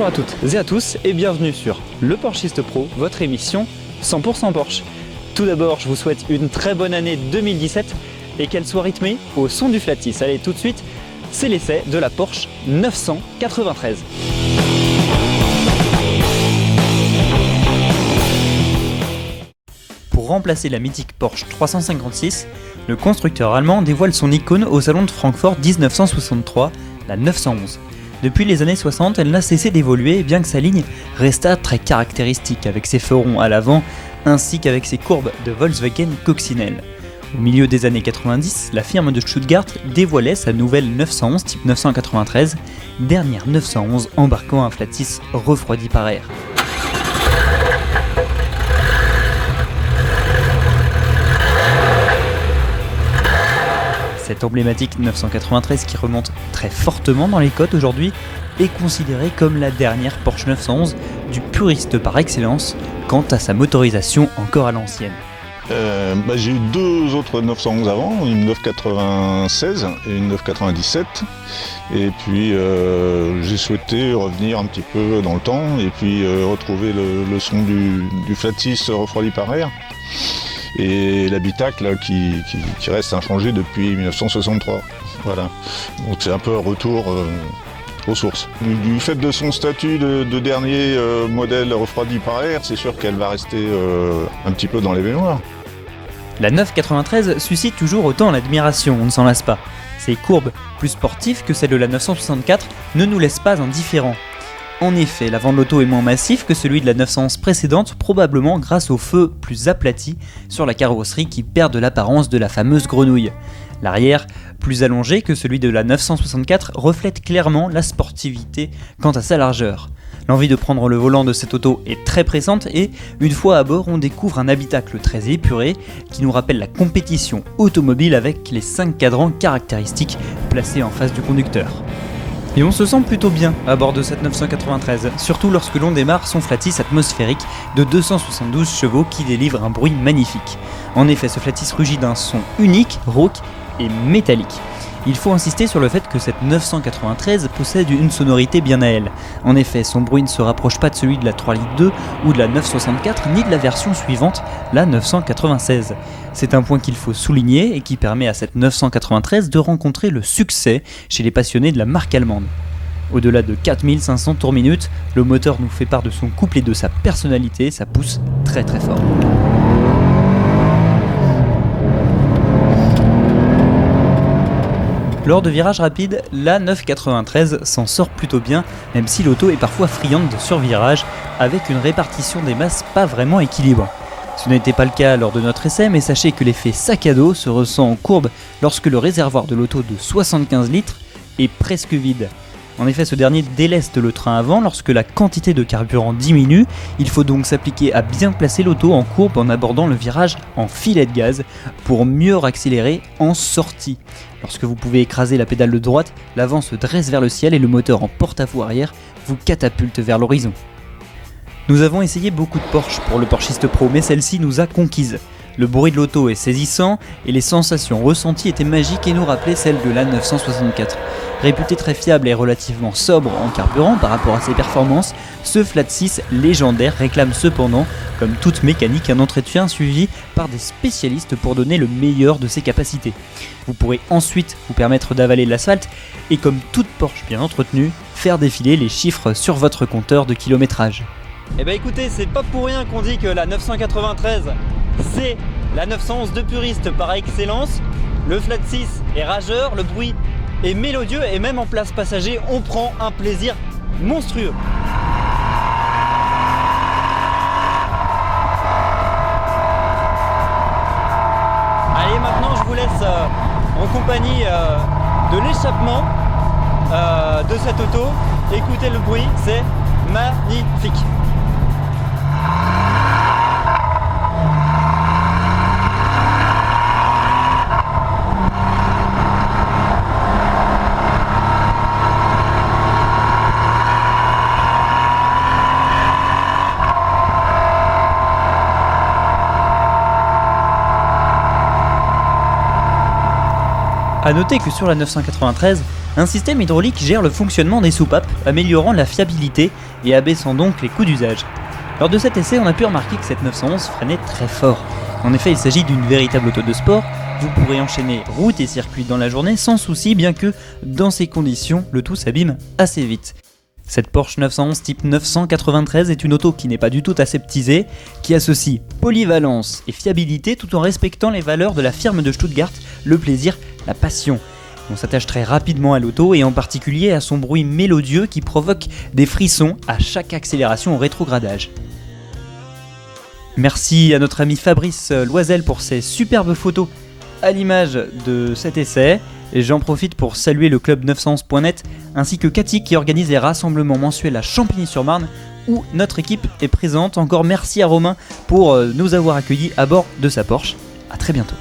Bonjour à toutes et à tous et bienvenue sur Le Porschiste Pro, votre émission 100% Porsche. Tout d'abord, je vous souhaite une très bonne année 2017 et qu'elle soit rythmée au son du Flat 6. Allez, tout de suite, c'est l'essai de la Porsche 993. Pour remplacer la mythique Porsche 356, le constructeur allemand dévoile son icône au salon de Francfort 1963, la 911. Depuis les années 60, elle n'a cessé d'évoluer, bien que sa ligne resta très caractéristique avec ses feux ronds à l'avant ainsi qu'avec ses courbes de Volkswagen coccinelle. Au milieu des années 90, la firme de Stuttgart dévoilait sa nouvelle 911 type 993, dernière 911 embarquant un Flat 6 refroidi par air. Cette emblématique 993 qui remonte très fortement dans les cotes aujourd'hui est considérée comme la dernière Porsche 911 du puriste par excellence quant à sa motorisation encore à l'ancienne. J'ai eu deux autres 911 avant, une 996 et une 997 et puis j'ai souhaité revenir un petit peu dans le temps et puis retrouver le son du Flat 6 refroidi par air et l'habitacle qui reste inchangé depuis 1963. Voilà, donc c'est un peu un retour aux sources. Du fait de son statut de dernier modèle refroidi par air, c'est sûr qu'elle va rester un petit peu dans les mémoires. La 993 suscite toujours autant l'admiration, on ne s'en lasse pas. Ses courbes, plus sportives que celles de la 964, ne nous laissent pas indifférents. En effet, l'avant de l'auto est moins massif que celui de la 911 précédente, probablement grâce au feu plus aplati sur la carrosserie qui perd de l'apparence de la fameuse grenouille. L'arrière, plus allongé que celui de la 964, reflète clairement la sportivité quant à sa largeur. L'envie de prendre le volant de cette auto est très pressante et, une fois à bord, on découvre un habitacle très épuré qui nous rappelle la compétition automobile avec les 5 cadrans caractéristiques placés en face du conducteur. Et on se sent plutôt bien à bord de cette 993, surtout lorsque l'on démarre son Flat 6 atmosphérique de 272 chevaux qui délivre un bruit magnifique. En effet, ce Flat 6 rugit d'un son unique, rauque et métallique. Il faut insister sur le fait que cette 993 possède une sonorité bien à elle. En effet, son bruit ne se rapproche pas de celui de la 3,2 litres ou de la 964 ni de la version suivante, la 996. C'est un point qu'il faut souligner et qui permet à cette 993 de rencontrer le succès chez les passionnés de la marque allemande. Au-delà de 4500 tours minutes, le moteur nous fait part de son couple et de sa personnalité, ça pousse très très fort. Lors de virages rapides, la 993 s'en sort plutôt bien, même si l'auto est parfois friande de survirage, avec une répartition des masses pas vraiment équilibrée. Ce n'était pas le cas lors de notre essai, mais sachez que l'effet sac à dos se ressent en courbe lorsque le réservoir de l'auto de 75 litres est presque vide. En effet, ce dernier déleste le train avant lorsque la quantité de carburant diminue. Il faut donc s'appliquer à bien placer l'auto en courbe en abordant le virage en filet de gaz pour mieux accélérer en sortie. Lorsque vous pouvez écraser la pédale de droite, l'avant se dresse vers le ciel et le moteur en porte-à-faux arrière vous catapulte vers l'horizon. Nous avons essayé beaucoup de Porsche pour le Porschiste Pro, mais celle-ci nous a conquises. Le bruit de l'auto est saisissant et les sensations ressenties étaient magiques et nous rappelaient celles de la 964. Réputé très fiable et relativement sobre en carburant par rapport à ses performances, ce Flat 6 légendaire réclame cependant, comme toute mécanique, un entretien suivi par des spécialistes pour donner le meilleur de ses capacités. Vous pourrez ensuite vous permettre d'avaler l'asphalte et, comme toute Porsche bien entretenue, faire défiler les chiffres sur votre compteur de kilométrage. Eh ben écoutez, c'est pas pour rien qu'on dit que la 993 c'est la 911 de puriste par excellence. Le Flat 6 est rageur, le bruit est mélodieux et même en place passager, on prend un plaisir monstrueux. Allez, maintenant je vous laisse en compagnie de l'échappement de cette auto. Écoutez le bruit, c'est magnifique. A noter que sur la 993, Un système hydraulique gère le fonctionnement des soupapes, améliorant la fiabilité et abaissant donc les coûts d'usage. Lors de cet essai, on a pu remarquer que cette 911 freinait très fort. En effet, il s'agit d'une véritable auto de sport. Vous pourrez enchaîner route et circuit dans la journée sans souci, bien que dans ces conditions, le tout s'abîme assez vite. Cette Porsche 911 type 993 est une auto qui n'est pas du tout aseptisée, qui associe polyvalence et fiabilité tout en respectant les valeurs de la firme de Stuttgart, le plaisir, la passion. On s'attache très rapidement à l'auto et en particulier à son bruit mélodieux qui provoque des frissons à chaque accélération au rétrogradage. Merci à notre ami Fabrice Loisel pour ses superbes photos à l'image de cet essai. Et j'en profite pour saluer le club 911.net ainsi que Cathy qui organise les rassemblements mensuels à Champigny-sur-Marne où notre équipe est présente. Encore merci à Romain pour nous avoir accueillis à bord de sa Porsche. A très bientôt.